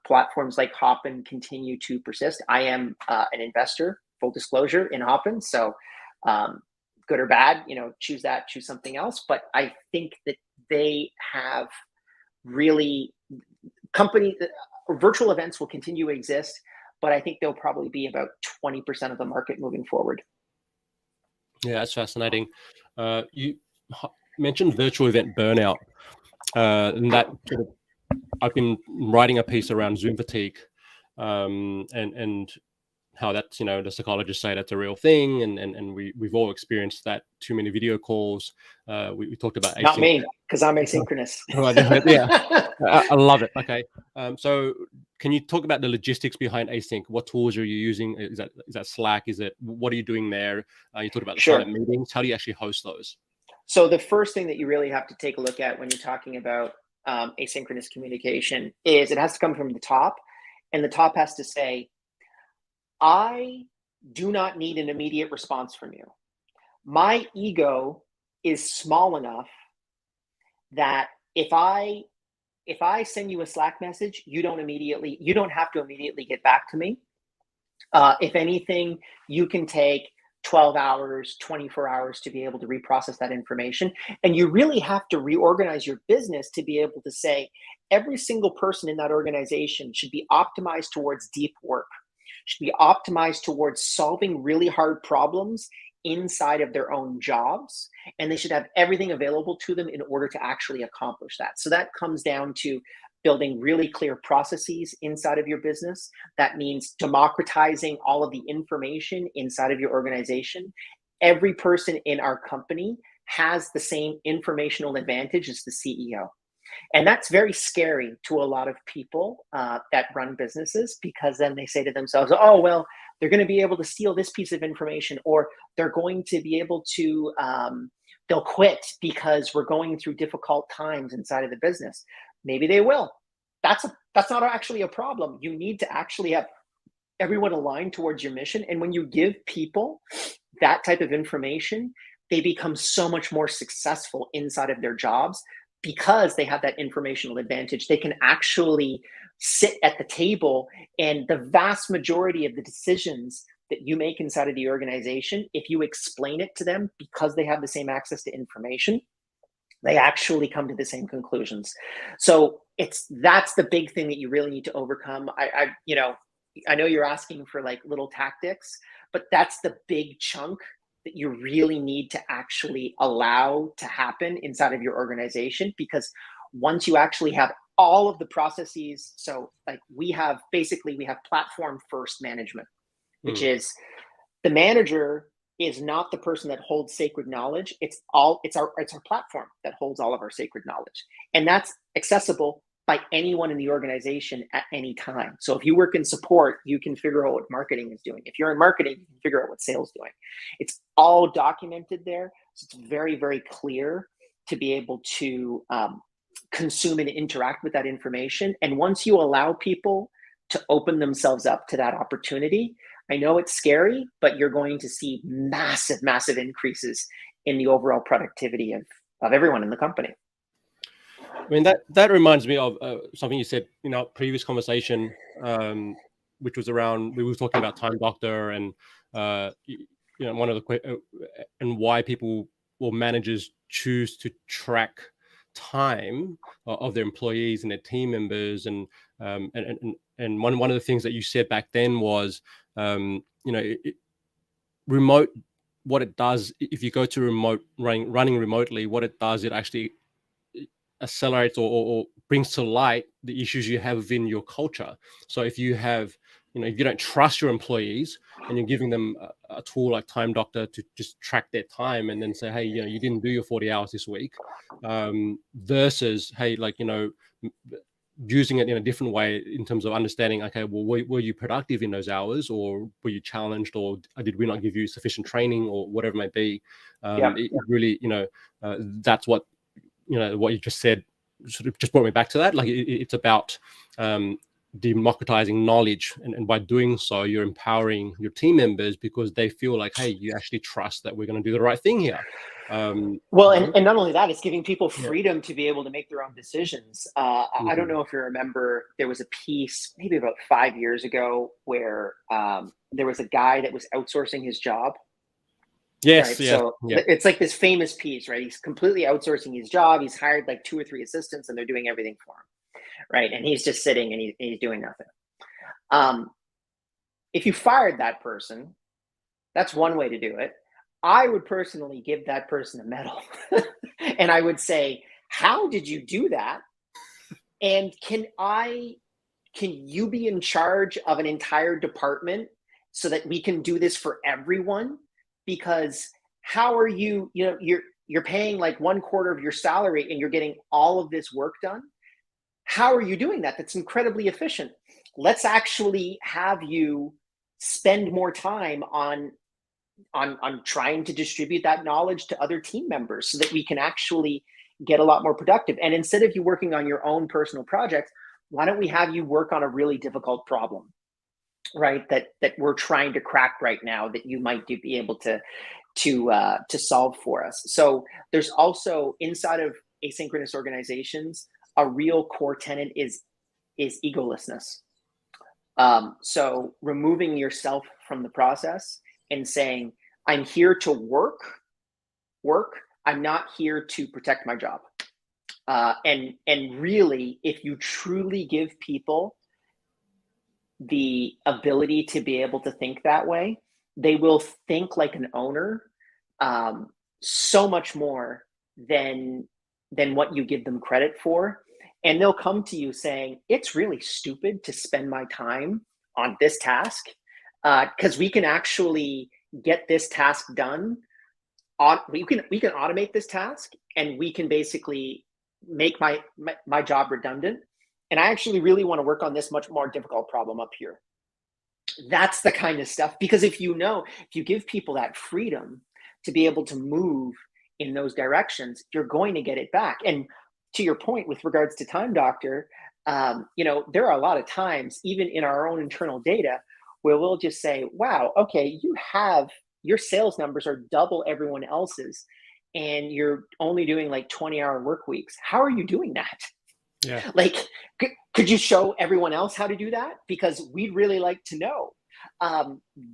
platforms like Hopin continue to persist. I am an investor, full disclosure, in Hopin, so good or bad, choose something else. But I think that they have really virtual events will continue to exist, but I think they'll probably be about 20% of the market moving forward. Yeah, that's fascinating. You mentioned virtual event burnout, and that sort of, I've been writing a piece around Zoom fatigue, and how that's, the psychologists say that's a real thing, and we've all experienced that. Too many video calls. We talked about not me, because I'm asynchronous. Yeah, I love it. Okay, so can you talk about the logistics behind async? What tools are you using? Is that Slack? What are you doing there? You talked about the silent meetings. How do you actually host those? So the first thing that you really have to take a look at when you're talking about asynchronous communication is it has to come from the top, and the top has to say, I do not need an immediate response from you. My ego is small enough that if I send you a Slack message, you don't have to immediately get back to me. If anything, you can take 12 hours, 24 hours to be able to reprocess that information. And you really have to reorganize your business to be able to say every single person in that organization should be optimized towards deep work, should be optimized towards solving really hard problems inside of their own jobs, and they should have everything available to them in order to actually accomplish that. So that comes down to building really clear processes inside of your business. That means democratizing all of the information inside of your organization. Every person in our company has the same informational advantage as the CEO. And that's very scary to a lot of people that run businesses, because then they say to themselves, oh, well, they're going to be able to steal this piece of information, or they're going to be able to, they'll quit because we're going through difficult times inside of the business. Maybe they will. That's not actually a problem. You need to actually have everyone aligned towards your mission. And when you give people that type of information, they become so much more successful inside of their jobs because they have that informational advantage. They can actually sit at the table, and the vast majority of the decisions that you make inside of the organization, if you explain it to them, because they have the same access to information, they actually come to the same conclusions. So that's the big thing that you really need to overcome. I know you're asking for like little tactics, but that's the big chunk that you really need to actually allow to happen inside of your organization. Because once you actually have all of the processes, so like we have platform first management, which is the manager is not the person that holds sacred knowledge. It's our platform that holds all of our sacred knowledge. And that's accessible by anyone in the organization at any time. So if you work in support, you can figure out what marketing is doing. If you're in marketing, you can figure out what sales is doing. It's all documented there. So it's very, very clear to be able to consume and interact with that information. And once you allow people to open themselves up to that opportunity, I know it's scary, but you're going to see massive, massive increases in the overall productivity of everyone in the company. I mean, that reminds me of something you said in our previous conversation, which was around, we were talking about Time Doctor and, one of the, and why people or managers choose to track time of their employees and their team members. And one of the things that you said back then was, remote, what it does, if you go to remote running remotely, what it does, it actually accelerates or brings to light the issues you have within your culture. So if you have, if you don't trust your employees and you're giving them a tool like Time Doctor to just track their time and then say, hey, you didn't do your 40 hours this week, versus, hey, using it in a different way in terms of understanding, okay, well, were you productive in those hours, or were you challenged, or did we not give you sufficient training, or whatever it may be. It really, that's what, what you just said sort of just brought me back to that. Like it's about democratizing knowledge, and by doing so, you're empowering your team members because they feel like, hey, you actually trust that we're going to do the right thing here. And not only that, it's giving people freedom to be able to make their own decisions. I don't know if you remember, there was a piece maybe about 5 years ago where there was a guy that was outsourcing his job. Yes. Right? Yes. So it's like this famous piece, right? He's completely outsourcing his job. He's hired like 2 or 3 assistants, and they're doing everything for him, right? And he's just sitting and he's doing nothing. If you fired that person, that's one way to do it. I would personally give that person a medal, and I would say, "How did you do that? And can you be in charge of an entire department so that we can do this for everyone?" Because how are you're paying like 1/4 of your salary and you're getting all of this work done. How are you doing that? That's incredibly efficient. Let's actually have you spend more time on trying to distribute that knowledge to other team members so that we can actually get a lot more productive. And instead of you working on your own personal projects, why don't we have you work on a really difficult problem, right? That we're trying to crack right now, that you might be able to solve for us. So there's also, inside of asynchronous organizations, a real core tenet is egolessness. So removing yourself from the process and saying, I'm here to work. I'm not here to protect my job. And really, if you truly give people the ability to be able to think that way, they will think like an owner, so much more than what you give them credit for. and they'll come to you saying, it's really stupid to spend my time on this task, because we can actually get this task done. We can automate this task, and we can basically make my job redundant. And I actually really want to work on this much more difficult problem up here. That's the kind of stuff, because if you give people that freedom to be able to move in those directions, you're going to get it back. And to your point with regards to Time Doctor, there are a lot of times, even in our own internal data, where we'll just say, wow, okay, your sales numbers are double everyone else's, and you're only doing like 20-hour work weeks. How are you doing that? Yeah. Like, could you show everyone else how to do that? Because we'd really like to know.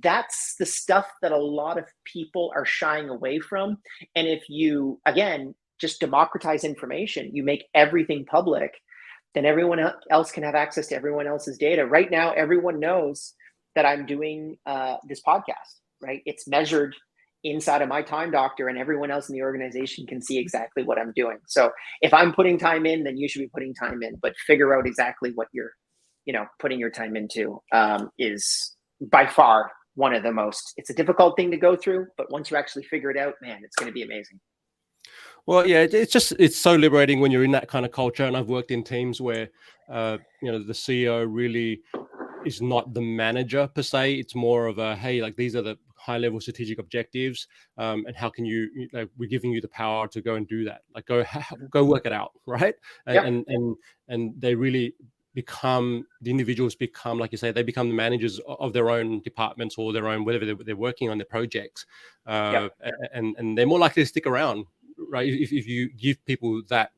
That's the stuff that a lot of people are shying away from. And if you, again, just democratize information, you make everything public, then everyone else can have access to everyone else's data. Right now, everyone knows that I'm doing this podcast, right? It's measured inside of my Time Doctor, and everyone else in the organization can see exactly what I'm doing. So if I'm putting time in, then you should be putting time in, but figure out exactly what you're, putting your time into is by far one of the most, it's a difficult thing to go through, but once you actually figure it out, man, it's going to be amazing. Well, yeah, it's so liberating when you're in that kind of culture. And I've worked in teams where, the CEO really is not the manager per se. It's more of a, hey, like these are the high level strategic objectives, and how can we're giving you the power to go and do that. Like go work it out, right? And Yep. and they really the individuals become, like you say, they become the managers of their own departments or their own whatever they're working on, their projects, Yep. and they're more likely to stick around, right? If you give people that.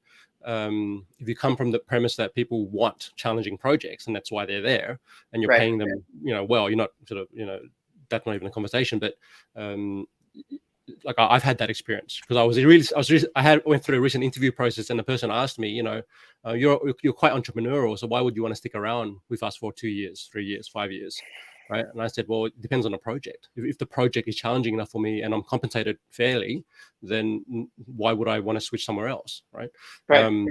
If you come from the premise that people want challenging projects and that's why they're there, and you're Right. paying them, well, you're not sort of, that's not even a conversation. But like I've had that experience, because I went through a recent interview process, and the person asked me, you're quite entrepreneurial, so why would you want to stick around with us for 2 years, 3 years, 5 years? Right. And I said, well, it depends on the project. If the project is challenging enough for me and I'm compensated fairly, then why would I want to switch somewhere else? Right. Right.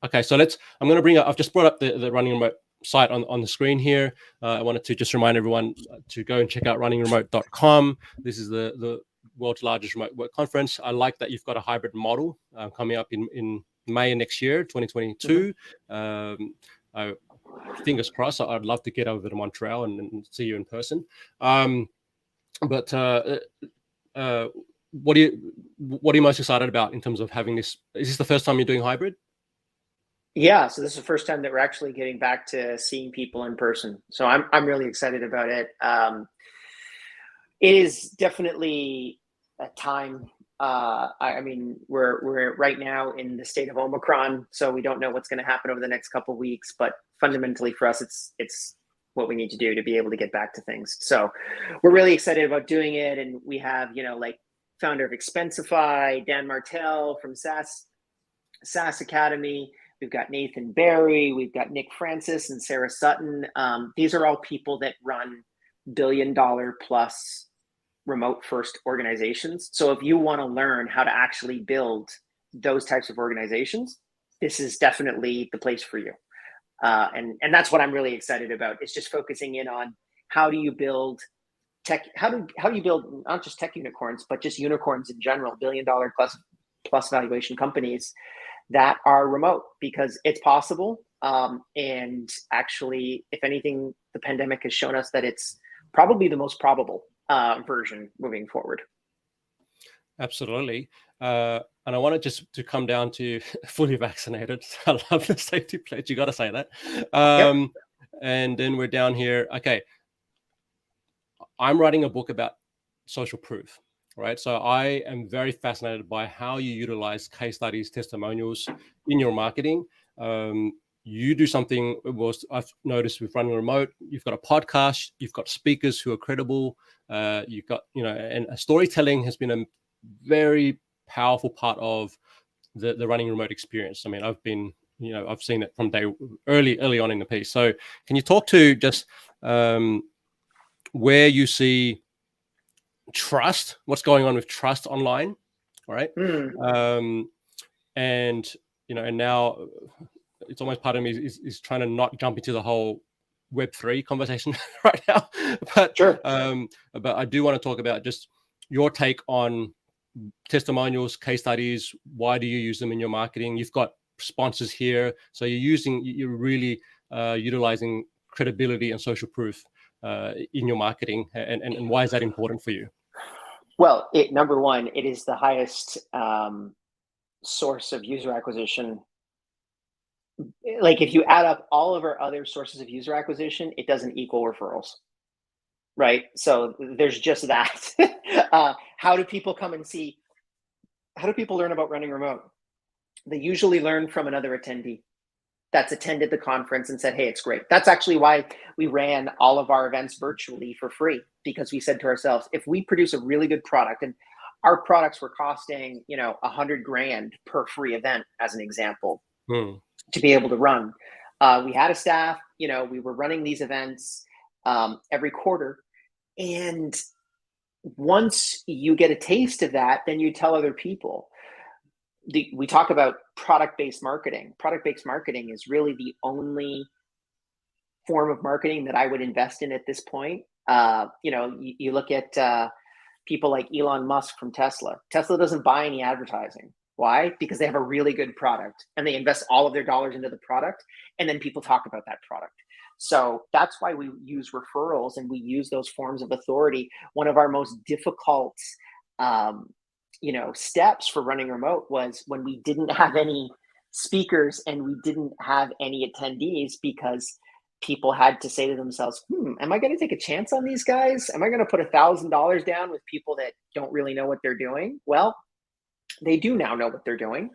Okay. So I'm going to bring up, I've just brought up the Running Remote site on the screen here. I wanted to just remind everyone to go and check out runningremote.com. This is the world's largest remote work conference. I like that you've got a hybrid model coming up in May next year, 2022. Fingers crossed. I'd love to get over to Montreal and see you in person. But what are you most excited about in terms of having this? Is this the first time you're doing hybrid? Yeah, so this is the first time that we're actually getting back to seeing people in person. So I'm really excited about it. It is definitely a time. I mean, we're right now in the state of Omicron, so we don't know what's going to happen over the next couple of weeks. But fundamentally, for us, it's what we need to do to be able to get back to things. So we're really excited about doing it, and we have like founder of Expensify, Dan Martell from SaaS Academy. We've got Nathan Barry, we've got Nick Francis and Sarah Sutton. These are all people that run billion-dollar plus remote first organizations. So if you want to learn how to actually build those types of organizations, this is definitely the place for you. And that's what I'm really excited about. It's just focusing in on how do you build tech, how do you build not just tech unicorns, but just unicorns in general, billion-dollar plus valuation companies that are remote, because it's possible. And actually, if anything, the pandemic has shown us that it's probably the most probable version moving forward. Absolutely. And I wanted just to come down to fully vaccinated. I love the safety pledge. You got to say that. Yep. And then we're down here. Okay. I'm writing a book about social proof. Right. So I am very fascinated by how you utilize case studies, testimonials in your marketing. You do something I've noticed with Running Remote. You've got a podcast, you've got speakers who are credible. You've got, and storytelling has been a very powerful part of the Running Remote experience. I mean, I've seen it from early on in the piece. So can you talk to just where you see trust, what's going on with trust online, all right? And and now it's almost part of me is trying to not jump into the whole Web3 conversation right now, but Sure. but I do want to talk about just your take on testimonials, case studies. Why do you use them in your marketing? You've got sponsors here, so you're really utilizing credibility and social proof in your marketing, and why is that important for you? Well, number one, it is the highest source of user acquisition. Like, if you add up all of our other sources of user acquisition, it doesn't equal referrals, right? So there's just that. How do people come and see? How do people learn about running remote? They usually learn from another attendee that's attended the conference and said, hey, it's great. That's actually why we ran all of our events virtually for free, because we said to ourselves, if we produce a really good product, and our products were costing, $100,000 per free event, as an example, to be able to run. We had a staff, we were running these events every quarter. And once you get a taste of that, then you tell other people. We talk about product-based marketing. Product-based marketing is really the only form of marketing that I would invest in at this point. You look at people like Elon Musk from Tesla. Tesla doesn't buy any advertising. Why? Because they have a really good product and they invest all of their dollars into the product, and then people talk about that product. So that's why we use referrals and we use those forms of authority. One of our most difficult steps for running remote was when we didn't have any speakers and we didn't have any attendees, because people had to say to themselves, am I going to take a chance on these guys? Am I going to put $1,000 down with people that don't really know what they're doing? Well, they do now know what they're doing.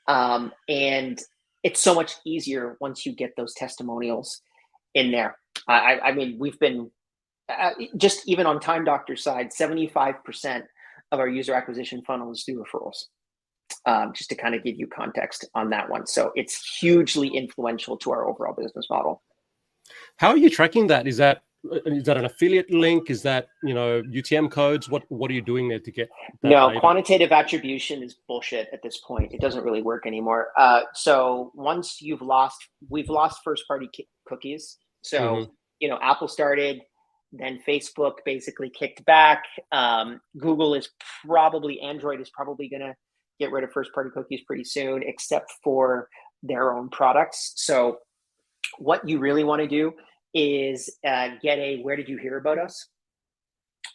And it's so much easier once you get those testimonials in there. I mean, we've been just even on Time Doctor's side, 75% of our user acquisition funnel is through referrals, just to kind of give you context on that one. So it's hugely influential to our overall business model. How are you tracking that? Is that an affiliate link? Is that, UTM codes? What are you doing there to get that? No, data? quantitative attribution is bullshit at this point. It doesn't really work anymore. So once we've lost first-party cookies. So, Apple started, then Facebook basically kicked back. Android is probably going to get rid of first-party cookies pretty soon, except for their own products. So what you really want to do is get a "where did you hear about us"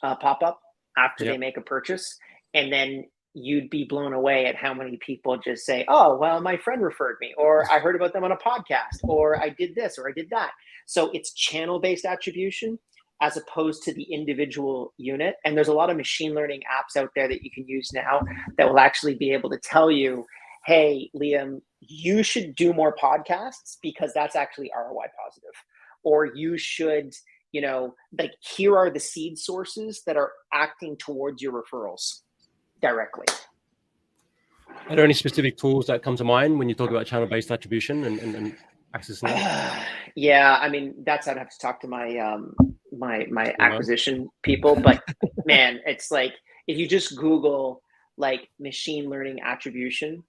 pop-up after they make a purchase, and then you'd be blown away at how many people just say, oh, well, my friend referred me, or I heard about them on a podcast, or I did this, or I did that. So it's channel-based attribution as opposed to the individual unit. And there's a lot of machine learning apps out there that you can use now that will actually be able to tell you, hey, Liam, you should do more podcasts because that's actually ROI positive. Or you should, here are the seed sources that are acting towards your referrals directly. Are there any specific tools that come to mind when you talk about channel-based attribution and accessing that? Yeah, I mean, I'd have to talk to my my acquisition people, but man, it's like if you just Google like machine learning attribution,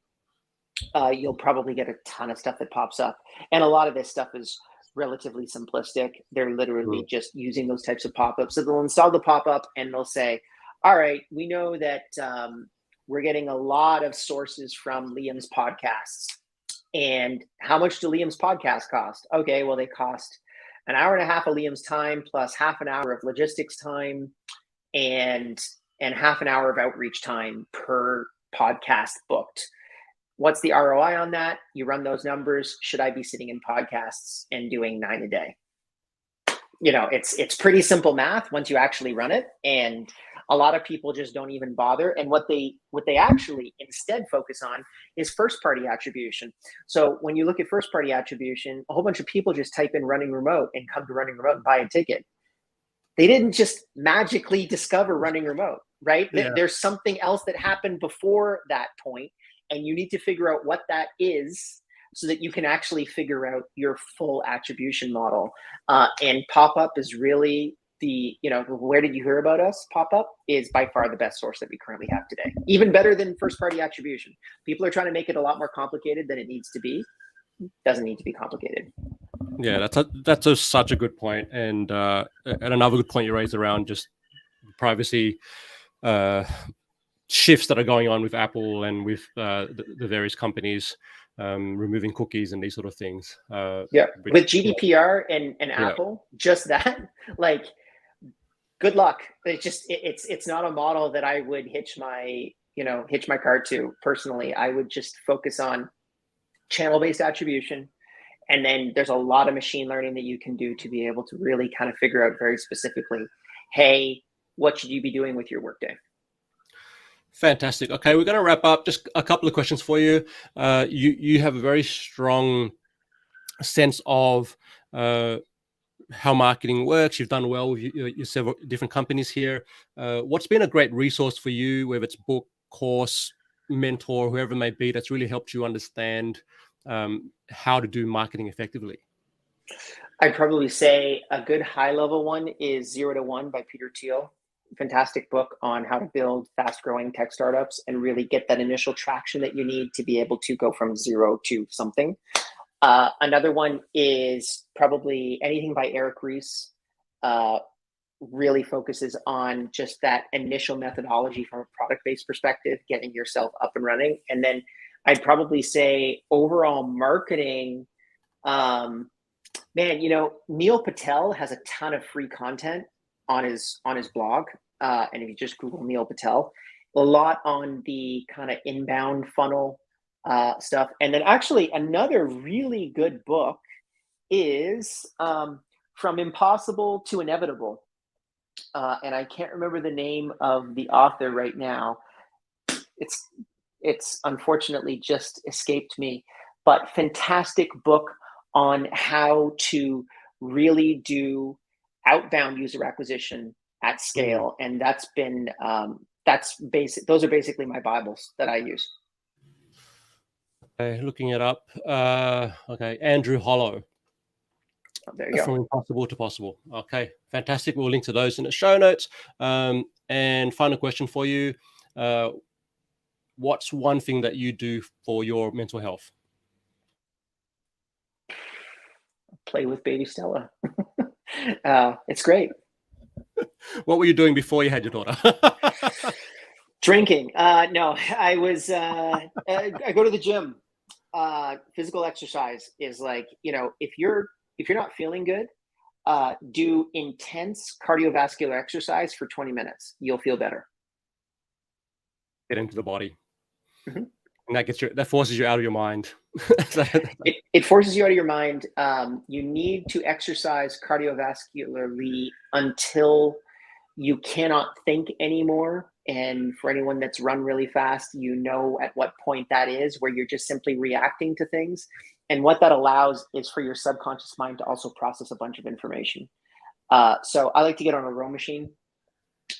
you'll probably get a ton of stuff that pops up, and a lot of this stuff is relatively simplistic. They're literally just using those types of pop-ups. So they'll install the pop-up and they'll say, all right, we know that we're getting a lot of sources from Liam's podcasts. And how much do Liam's podcasts cost? Okay, well, they cost an hour and a half of Liam's time plus half an hour of logistics time and half an hour of outreach time per podcast booked. What's the ROI on that? You run those numbers. Should I be sitting in podcasts and doing 9 a day? It's pretty simple math once you actually run it. And a lot of people just don't even bother. And what they actually instead focus on is first party attribution. So when you look at first party attribution, a whole bunch of people just type in running remote and come to running remote and buy a ticket. They didn't just magically discover running remote, right? Yeah. There's something else that happened before that point, and you need to figure out what that is so that you can actually figure out your full attribution model. And pop-up is really the, where did you hear about us? Pop-up is by far the best source that we currently have today. Even better than first-party attribution. People are trying to make it a lot more complicated than it needs to be. doesn't need to be complicated. Yeah, such a good point. And another good point you raised around just privacy shifts that are going on with Apple and with the various companies removing cookies and these sort of things. With GDPR and Apple, just that, like, good luck. It's not a model that I would hitch my card to personally. I would just focus on channel-based attribution. And then there's a lot of machine learning that you can do to be able to really kind of figure out very specifically, hey, what should you be doing with your workday? Fantastic. Okay, we're going to wrap up. Just a couple of questions for you. You have a very strong sense of how marketing works. You've done well with your several different companies here. What's been a great resource for you, whether it's book, course, mentor, whoever it may be, that's really helped you understand how to do marketing effectively? I'd probably say a good high-level one is 0 to 1 by Peter Thiel. Fantastic book on how to build fast-growing tech startups and really get that initial traction that you need to be able to go from 0 to something. Another one is probably anything by Eric Ries. Really focuses on just that initial methodology from a product-based perspective, getting yourself up and running. And then I'd probably say overall marketing, Neil Patel has a ton of free content on his blog. And if you just Google Neil Patel, a lot on the kind of inbound funnel stuff. And then actually another really good book is From Impossible to Inevitable. And I can't remember the name of the author right now. It's unfortunately just escaped me, but fantastic book on how to really do outbound user acquisition at scale. And that's been, those are basically my Bibles that I use. Okay, looking it up. Okay, Andrew Hollow. Oh, there you go. From Impossible to Possible. Okay, fantastic. We'll link to those in the show notes. And final question for you. What's one thing that you do for your mental health? Play with baby Stella. It's great. What were you doing before you had your daughter? Drinking. No, I was, I go to the gym. Physical exercise is like, if you're not feeling good, do intense cardiovascular exercise for 20 minutes. You'll feel better. Get into the body. Mm-hmm. And that forces you out of your mind. It forces you out of your mind. You need to exercise cardiovascularly until you cannot think anymore. And for anyone that's run really fast, at what point that is, where you're just simply reacting to things. And what that allows is for your subconscious mind to also process a bunch of information. So I like to get on a row machine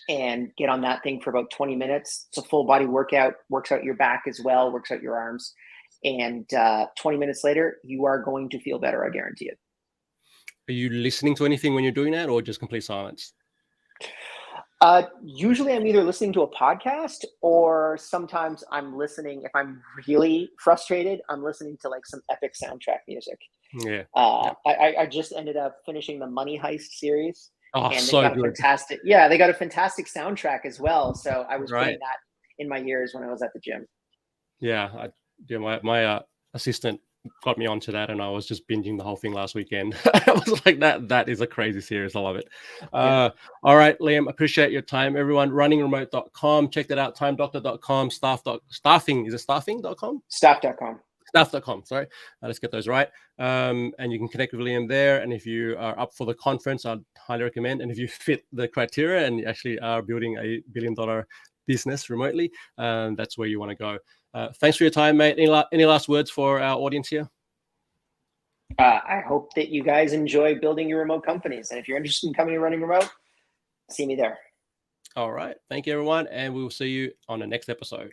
and get on that thing for about 20 minutes. It's a full body workout, works out your back as well, works out your arms. And 20 minutes later, you are going to feel better, I guarantee it. Are you listening to anything when you're doing that, or just complete silence? Usually I'm either listening to a podcast, or sometimes I'm listening, if I'm really frustrated, I'm listening to like some epic soundtrack music. Yeah. I just ended up finishing the Money Heist series. Oh, and so got good. They got a fantastic soundtrack as well. So I was playing that in my ears when I was at the gym. Yeah. My assistant got me onto that, and I was just binging the whole thing last weekend. I was like, that is a crazy series. I love it. All right, Liam, appreciate your time. Everyone, runningremote.com. Check that out. Timedoctor.com. Staffing. Is it staffing.com? Staff.com. Staff.com. Sorry. Let's get those right. And you can connect with Liam there. And if you are up for the conference, I'd highly recommend. And if you fit the criteria and you actually are building a $1 billion business remotely, that's where you want to go. Thanks for your time, mate. Any last words for our audience here? I hope that you guys enjoy building your remote companies. And if you're interested in coming to Running Remote, see me there. All right. Thank you, everyone. And we will see you on the next episode.